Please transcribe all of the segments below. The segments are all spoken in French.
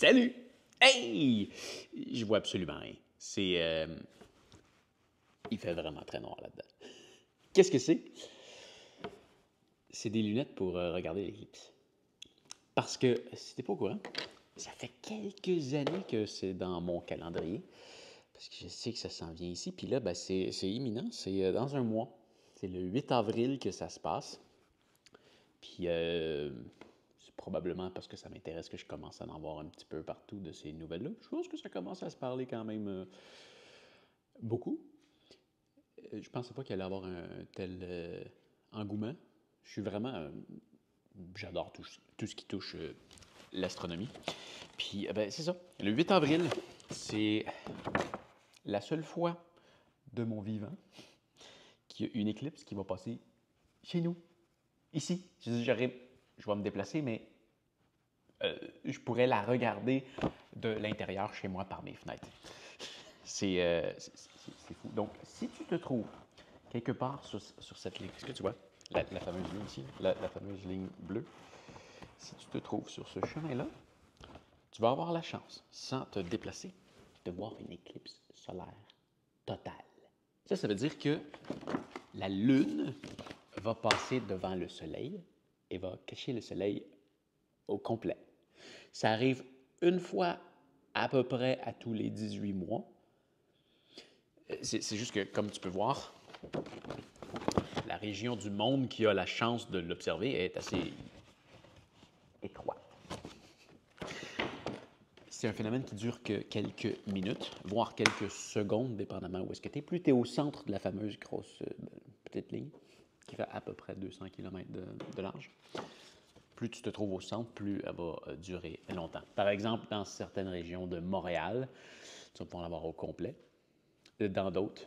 Salut! Hey! Je vois absolument rien. Il fait vraiment très noir là-dedans. Qu'est-ce que c'est? C'est des lunettes pour regarder l'éclipse. Parce que, si t'es pas au courant, ça fait quelques années que c'est dans mon calendrier. Parce que je sais que ça s'en vient ici. Puis là, c'est imminent. C'est dans un mois. C'est le 8 avril que ça se passe. Puis c'est probablement parce que ça m'intéresse que je commence à en voir un petit peu partout de ces nouvelles-là. Je pense que ça commence à se parler quand même beaucoup. Je pensais pas qu'il allait y avoir un tel engouement. Je suis vraiment... j'adore tout ce qui touche l'astronomie. Puis, c'est ça. Le 8 avril, c'est la seule fois de mon vivant qu'il y a une éclipse qui va passer chez nous, ici. Je vais me déplacer, mais je pourrais la regarder de l'intérieur chez moi par mes fenêtres. C'est fou. Donc, si tu te trouves quelque part sur cette ligne, est-ce que tu vois la fameuse ligne ici, la fameuse ligne bleue? Si tu te trouves sur ce chemin-là, tu vas avoir la chance, sans te déplacer, de voir une éclipse solaire totale. Ça veut dire que la Lune va passer devant le Soleil et va cacher le Soleil au complet. Ça arrive une fois à peu près à tous les 18 mois. C'est juste que, comme tu peux voir, la région du monde qui a la chance de l'observer est assez étroite. C'est un phénomène qui dure que quelques minutes, voire quelques secondes, dépendamment où est-ce que tu es. Plus tu es au centre de la fameuse grosse petite ligne, qui fait à peu près 200 km de large, plus tu te trouves au centre, plus elle va durer longtemps. Par exemple, dans certaines régions de Montréal, tu vas pouvoir l'avoir au complet. Dans d'autres,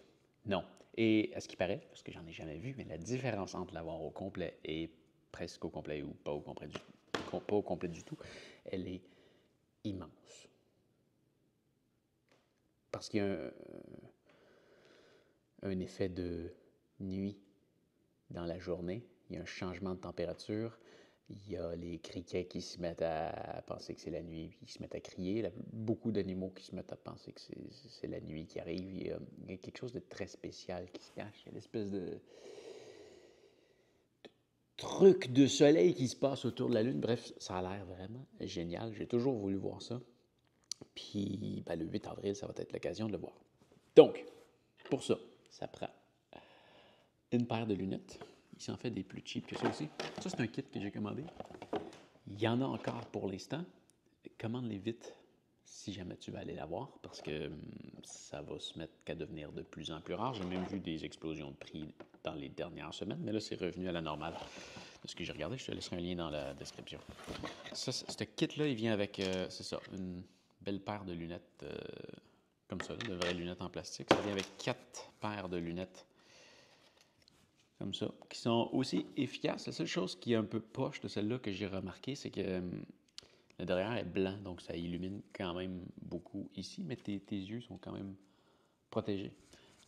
non. Et à ce qui paraît, parce que j'en ai jamais vu, mais la différence entre l'avoir au complet et presque au complet ou pas au complet du tout, elle est immense. Parce qu'il y a un effet de nuit dans la journée, il y a un changement de température, il y a les criquets qui se mettent à penser que c'est la nuit, puis qui se mettent à crier, beaucoup d'animaux qui se mettent à penser que c'est la nuit qui arrive, il y a quelque chose de très spécial qui se cache, il y a l'espèce de truc de soleil qui se passe autour de la Lune. Bref, ça a l'air vraiment génial. J'ai toujours voulu voir ça. Puis le 8 avril, ça va être l'occasion de le voir. Donc, pour ça, ça prend une paire de lunettes. Il s'en fait des plus cheap que ça aussi. Ça, c'est un kit que j'ai commandé. Il y en a encore pour l'instant. Commande-les vite si jamais tu vas aller la voir parce que ça va se mettre qu'à devenir de plus en plus rare. J'ai même vu des explosions de prix dans les dernières semaines, mais là, c'est revenu à la normale. De ce que j'ai regardé, je te laisserai un lien dans la description. Ça, ce kit-là, il vient avec, c'est ça, une belle paire de lunettes comme ça, de vraies lunettes en plastique. Ça vient avec 4 paires de lunettes comme ça, qui sont aussi efficaces. La seule chose qui est un peu poche de celle-là que j'ai remarqué, c'est que le derrière est blanc, donc ça illumine quand même beaucoup ici, mais tes yeux sont quand même protégés.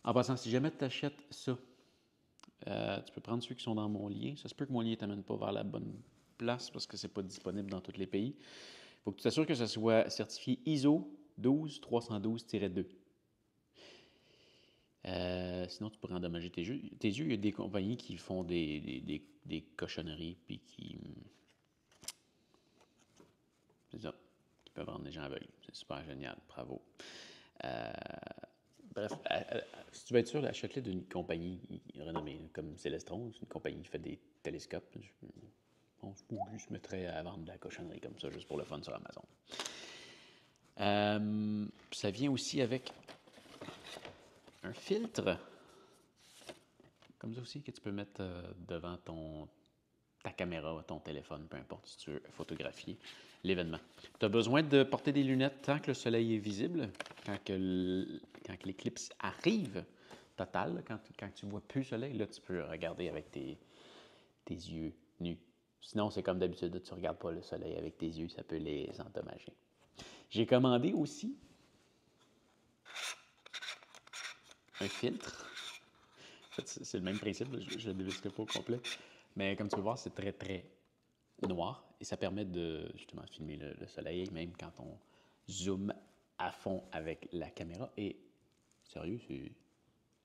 En passant, si jamais tu achètes ça, tu peux prendre ceux qui sont dans mon lien. Ça se peut que mon lien ne t'amène pas vers la bonne place parce que ce n'est pas disponible dans tous les pays. Il faut que tu t'assures que ça soit certifié ISO 12312-2. Sinon, tu pourrais endommager tes yeux. Il y a des compagnies qui font des cochonneries puis c'est ça, qui peuvent rendre les gens aveugles. C'est super génial. Bravo. Bref, si tu veux être sûr, achète-les d'une compagnie renommée comme Celestron. C'est une compagnie qui fait des télescopes. Je me mettrais à vendre de la cochonnerie comme ça, juste pour le fun sur Amazon. Ça vient aussi avec un filtre, comme ça aussi, que tu peux mettre devant ta caméra, ton téléphone, peu importe, si tu veux photographier l'événement. Tu as besoin de porter des lunettes tant que le soleil est visible, quand l'éclipse arrive totale, quand tu ne vois plus le soleil, là, tu peux regarder avec tes yeux nus. Sinon, c'est comme d'habitude, tu ne regardes pas le soleil avec tes yeux, ça peut les endommager. J'ai commandé aussi un filtre. En fait, c'est le même principe, je ne le dévisserai pas au complet. Mais comme tu peux voir, c'est très, très noir et ça permet de justement filmer le soleil, même quand zoom à fond avec la caméra. Et sérieux,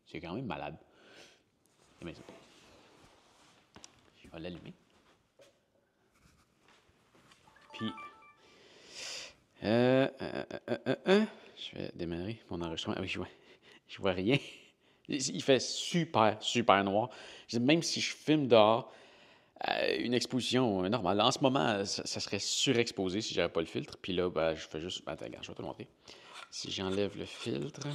c'est quand même malade. J'aime bien ça. Je vais l'allumer. Puis, je vais démarrer mon enregistrement. Ah oui, je vois rien. Il fait super, super noir. Même si je filme dehors, une exposition normale. En ce moment, ça serait surexposé si j'avais pas le filtre. Puis là, ben, je fais juste... Attends, regarde, je vais te le montrer. Si j'enlève le filtre...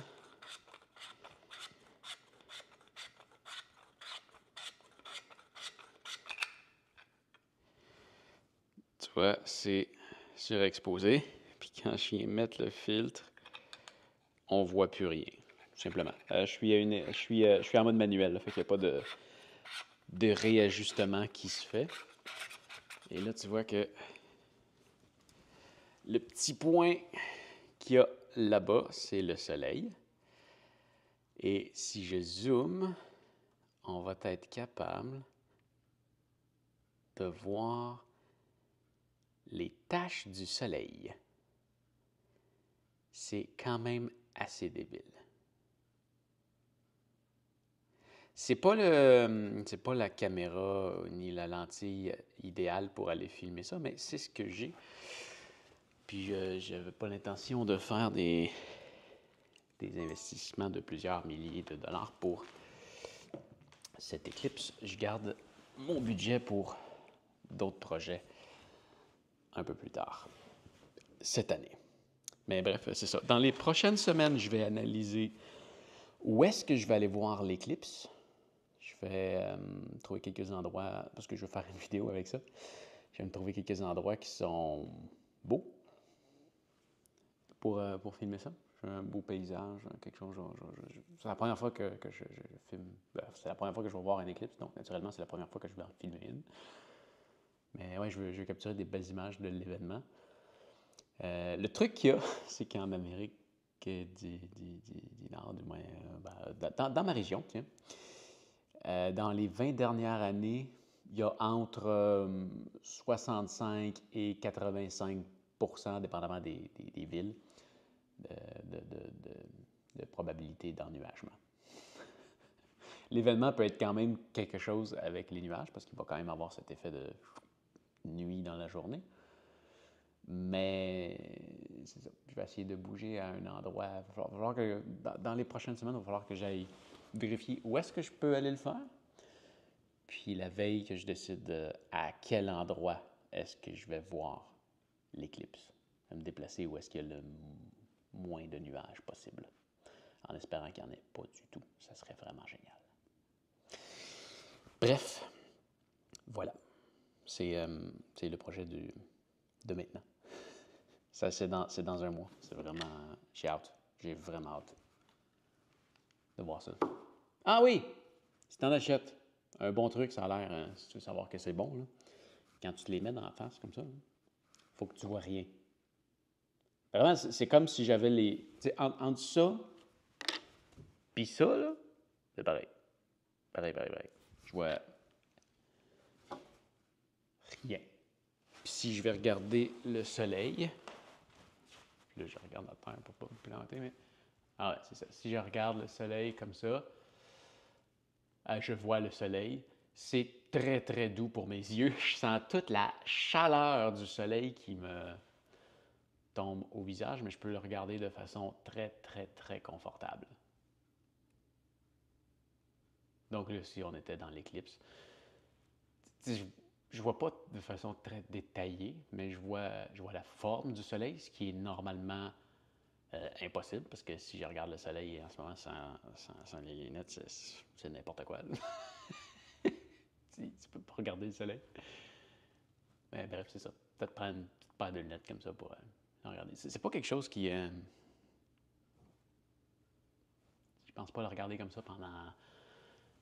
Tu vois, c'est surexposé. Puis quand je viens mettre le filtre, on voit plus rien. Tout simplement. Je suis en mode manuel, là, fait qu'il n'y a pas de réajustement qui se fait. Et là, tu vois que le petit point qu'il y a là-bas, c'est le soleil. Et si je zoome, on va être capable de voir les taches du soleil. C'est quand même assez débile. C'est pas la caméra ni la lentille idéale pour aller filmer ça, mais c'est ce que j'ai. Puis j'avais pas l'intention de faire des investissements de plusieurs milliers de dollars pour cette éclipse. Je garde mon budget pour d'autres projets un peu plus tard cette année. Mais bref, c'est ça. Dans les prochaines semaines, je vais analyser où est-ce que je vais aller voir l'éclipse. Je vais trouver quelques endroits, parce que je vais faire une vidéo avec ça. Je vais me trouver quelques endroits qui sont beaux pour filmer ça. J'ai un beau paysage, quelque chose. C'est la première fois que je filme. C'est la première fois que je vais voir un éclipse, donc naturellement, c'est la première fois que je vais en filmer une. Mais ouais, je veux capturer des belles images de l'événement. Le truc qu'il y a, c'est qu'en Amérique du Nord, du moins, dans ma région, tiens, dans les 20 dernières années, il y a entre 65 et 85 dépendamment des villes, de probabilité d'ennuagement. L'événement peut être quand même quelque chose avec les nuages, parce qu'il va quand même avoir cet effet de nuit dans la journée. Mais c'est ça. Je vais essayer de bouger à un endroit. Il va falloir que, dans les prochaines semaines, il va falloir que j'aille vérifier où est-ce que je peux aller le faire. Puis la veille, que je décide à quel endroit est-ce que je vais voir l'éclipse. Je vais me déplacer où est-ce qu'il y a le moins de nuages possible. En espérant qu'il n'y en ait pas du tout. Ça serait vraiment génial. Bref, voilà. C'est le projet de maintenant. Ça, c'est dans un mois. C'est vraiment... J'ai hâte. J'ai vraiment hâte de voir ça. Ah oui! Si t'en achètes un bon truc, ça a l'air... si tu veux savoir que c'est bon, là, quand tu te les mets dans la face comme ça, faut que tu vois rien. Vraiment, c'est comme si j'avais les... Tu sais, entre ça puis ça, là, c'est pareil. Pareil. Je vois rien. Puis si je vais regarder le soleil... Là, je regarde la terre pour pas me planter, mais... Ah ouais, c'est ça. Si je regarde le soleil comme ça, je vois le soleil. C'est très, très doux pour mes yeux. Je sens toute la chaleur du soleil qui me tombe au visage, mais je peux le regarder de façon très, très, très confortable. Donc là, si on était dans l'éclipse, je vois pas de façon très détaillée, mais je vois la forme du soleil, ce qui est normalement impossible, parce que si je regarde le soleil en ce moment sans les lunettes, c'est n'importe quoi. Tu peux pas regarder le soleil. Mais bref, c'est ça. Peut-être prendre une petite paire de lunettes comme ça pour regarder. C'est pas quelque chose qui... je pense pas le regarder comme ça pendant...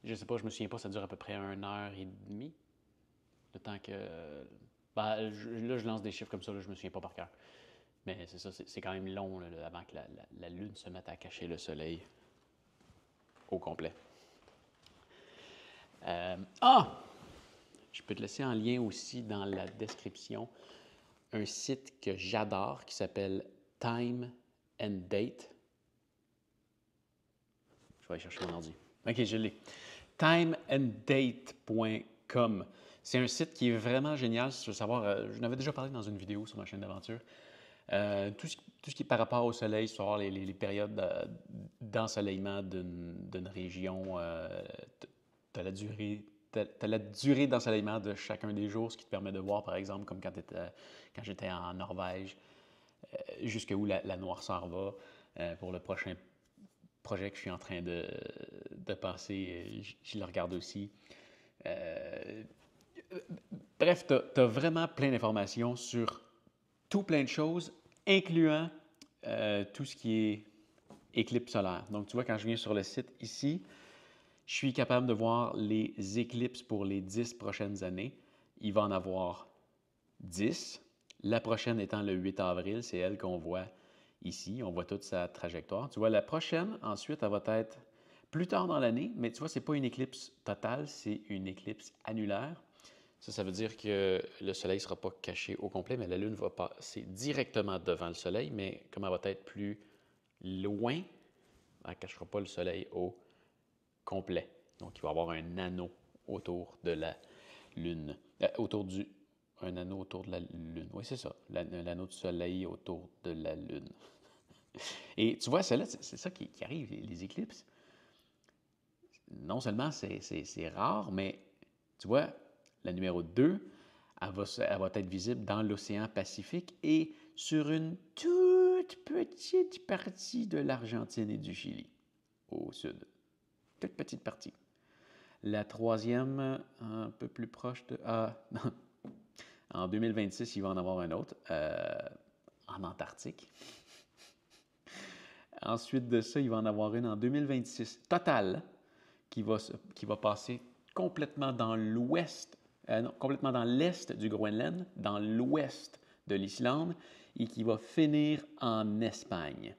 Je sais pas, je me souviens pas, ça dure à peu près 1h30. Le temps que... là, je lance des chiffres comme ça, là, je me souviens pas par cœur. Mais c'est ça, c'est quand même long là, avant que la lune se mette à cacher le soleil au complet. Je peux te laisser en lien aussi dans la description un site que j'adore qui s'appelle time and date. Je vais aller chercher mon ordi. OK, je l'ai. timeanddate.com. C'est un site qui est vraiment génial si tu veux savoir. Je n'avais déjà parlé dans une vidéo sur ma chaîne d'aventure. Tout ce qui est par rapport au soleil, tu vas voir les périodes d'ensoleillement d'une région, tu as la durée d'ensoleillement de chacun des jours, ce qui te permet de voir, par exemple, comme quand j'étais en Norvège, jusqu'où la noirceur va. Pour le prochain projet que je suis en train de penser, je le regarde aussi. Bref, tu as vraiment plein d'informations sur tout plein de choses, incluant tout ce qui est éclipse solaire. Donc, tu vois, quand je viens sur le site ici, je suis capable de voir les éclipses pour les 10 prochaines années. Il va en avoir 10. La prochaine étant le 8 avril, c'est elle qu'on voit ici. On voit toute sa trajectoire. Tu vois, la prochaine, ensuite, elle va être plus tard dans l'année, mais tu vois, ce n'est pas une éclipse totale, c'est une éclipse annulaire. Ça veut dire que le Soleil ne sera pas caché au complet, mais la Lune va passer directement devant le Soleil, mais comme elle va être plus loin, elle ne cachera pas le Soleil au complet. Donc, il va y avoir un anneau autour de la Lune. Un anneau autour de la Lune. Oui, c'est ça. L'anneau du Soleil autour de la Lune. Et tu vois, c'est ça qui arrive, les éclipses. Non seulement c'est rare, mais tu vois, la numéro 2, elle va être visible dans l'océan Pacifique et sur une toute petite partie de l'Argentine et du Chili, au sud. Toute petite partie. La troisième, un peu plus proche de... en 2026, il va en avoir un autre, en Antarctique. Ensuite de ça, il va en avoir une en 2026, totale, qui va passer complètement dans l'ouest, complètement dans l'est du Groenland, dans l'ouest de l'Islande, et qui va finir en Espagne.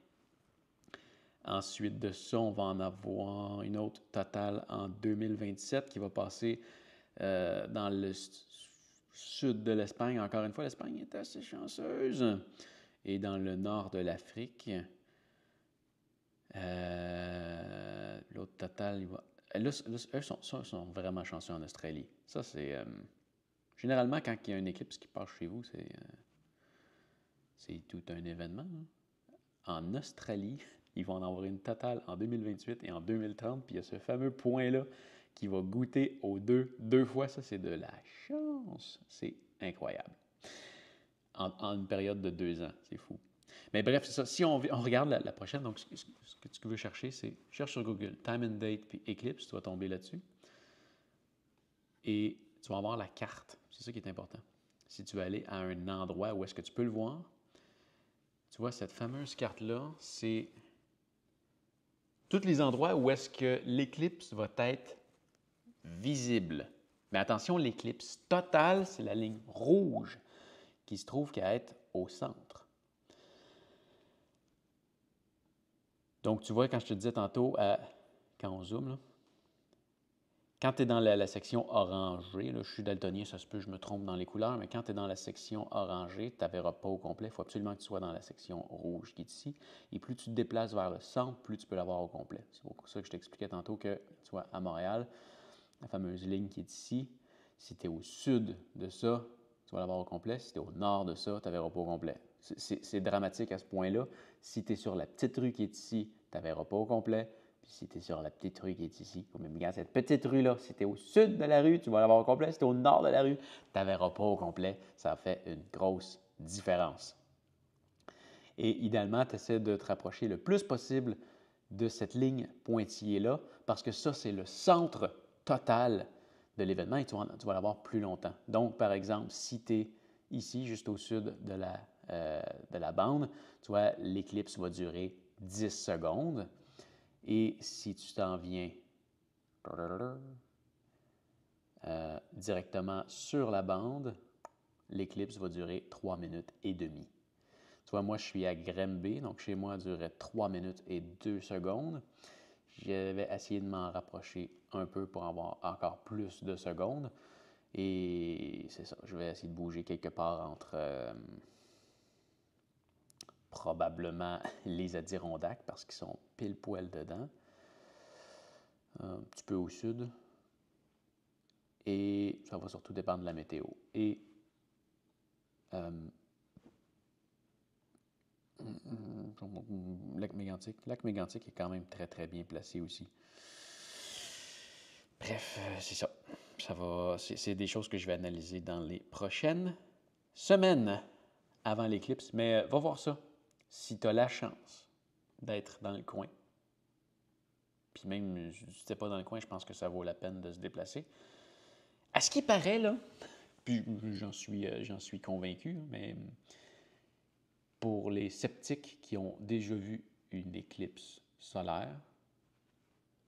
Ensuite de ça, on va en avoir une autre totale en 2027 qui va passer dans le sud de l'Espagne. Encore une fois, l'Espagne est assez chanceuse. Et dans le nord de l'Afrique, l'autre total, il va... Là, eux sont vraiment chanceux en Australie. Ça, c'est... généralement, quand il y a une éclipse qui passe chez vous, c'est tout un événement. Hein. En Australie, ils vont en avoir une totale en 2028 et en 2030, puis il y a ce fameux point-là qui va goûter aux deux fois. Ça, c'est de la chance. C'est incroyable. En une période de 2 ans. C'est fou. Mais bref, c'est ça. Si on regarde la prochaine, donc ce que tu veux chercher, c'est cherche sur Google Time and Date puis Eclipse, tu vas tomber là-dessus. Et tu vas avoir la carte. C'est ça qui est important. Si tu veux aller à un endroit où est-ce que tu peux le voir, tu vois, cette fameuse carte-là, c'est tous les endroits où est-ce que l'éclipse va être visible. Mais attention, l'éclipse totale, c'est la ligne rouge qui se trouve qu'à être au centre. Donc, tu vois, quand je te disais tantôt, quand on zoome, là, quand tu es dans la section orangée, là, je suis daltonien, ça se peut, je me trompe dans les couleurs, mais quand tu es dans la section orangée, tu ne verras pas au complet. Il faut absolument que tu sois dans la section rouge qui est ici. Et plus tu te déplaces vers le centre, plus tu peux l'avoir au complet. C'est pour ça que je t'expliquais tantôt que, tu vois, à Montréal, la fameuse ligne qui est ici, si tu es au sud de ça, tu vas l'avoir au complet. Si tu es au nord de ça, tu ne verras pas au complet. C'est dramatique à ce point-là. Si tu es sur la petite rue qui est ici, tu ne verras pas au complet. Puis si tu es sur la petite rue qui est ici, comme regarde cette petite rue-là, si tu es au sud de la rue, tu vas l'avoir au complet. Si tu es au nord de la rue, tu ne verras pas au complet. Ça fait une grosse différence. Et idéalement, tu essaies de te rapprocher le plus possible de cette ligne pointillée-là, parce que ça, c'est le centre total de l'événement et tu vas l'avoir plus longtemps. Donc, par exemple, si tu es ici, juste au sud de la bande, tu vois, l'éclipse va durer 10 secondes. Et si tu t'en viens directement sur la bande, l'éclipse va durer 3 minutes et demie. Tu vois, moi, je suis à Granby, donc chez moi, elle durait 3 minutes et 2 secondes. J'avais essayé de m'en rapprocher un peu pour avoir encore plus de secondes. Et c'est ça, je vais essayer de bouger quelque part entre probablement les Adirondacks parce qu'ils sont pile poil dedans. Un petit peu au sud. Et ça va surtout dépendre de la météo. Et Lac Mégantic. Lac Mégantic est quand même très, très bien placé aussi. Bref, c'est ça. C'est des choses que je vais analyser dans les prochaines semaines avant l'éclipse. Mais va voir ça. Si tu as la chance d'être dans le coin, puis même si tu n'es pas dans le coin, je pense que ça vaut la peine de se déplacer. À ce qui paraît, là, puis j'en suis convaincu, mais pour les sceptiques qui ont déjà vu une éclipse solaire,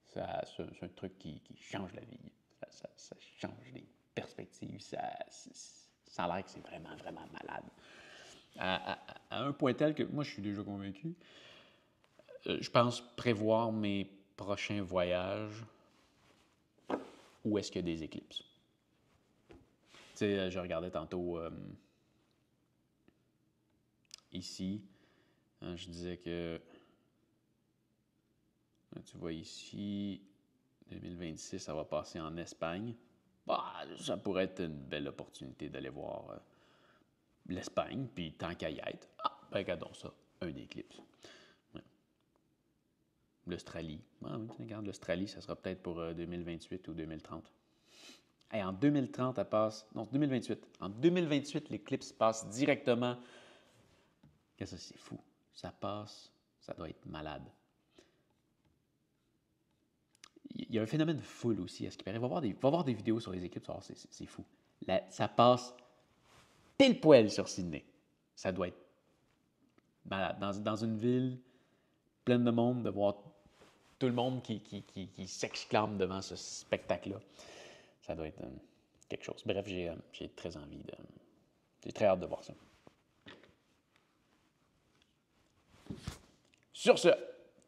c'est un truc qui change la vie. Ça change les perspectives. Ça a l'air que c'est vraiment, vraiment malade. À un point tel que moi, je suis déjà convaincu. Je pense prévoir mes prochains voyages où est-ce qu'il y a des éclipses. Tu sais, je regardais tantôt ici. Hein, je disais que, tu vois ici, 2026, ça va passer en Espagne. Bah, ça pourrait être une belle opportunité d'aller voir l'Espagne, puis tant qu'à y être, regardons ça, un éclipse. Ouais. L'Australie. Ah, oui, regarde, l'Australie, ça sera peut-être pour 2028 ou 2030. Et en 2030, elle passe... Non, 2028. En 2028, l'éclipse passe directement... Qu'est-ce que c'est fou? Ça passe... Ça doit être malade. Il y a un phénomène de foule aussi, à ce qui paraît. Va voir des vidéos sur les éclipses, c'est fou. Ça passe pile poil sur Sydney. Ça doit être malade. Dans une ville pleine de monde, de voir tout le monde qui s'exclame devant ce spectacle-là, ça doit être quelque chose. Bref, j'ai très envie de... J'ai très hâte de voir ça. Sur ce,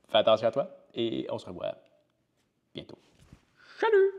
fais attention à toi et on se revoit bientôt. Salut!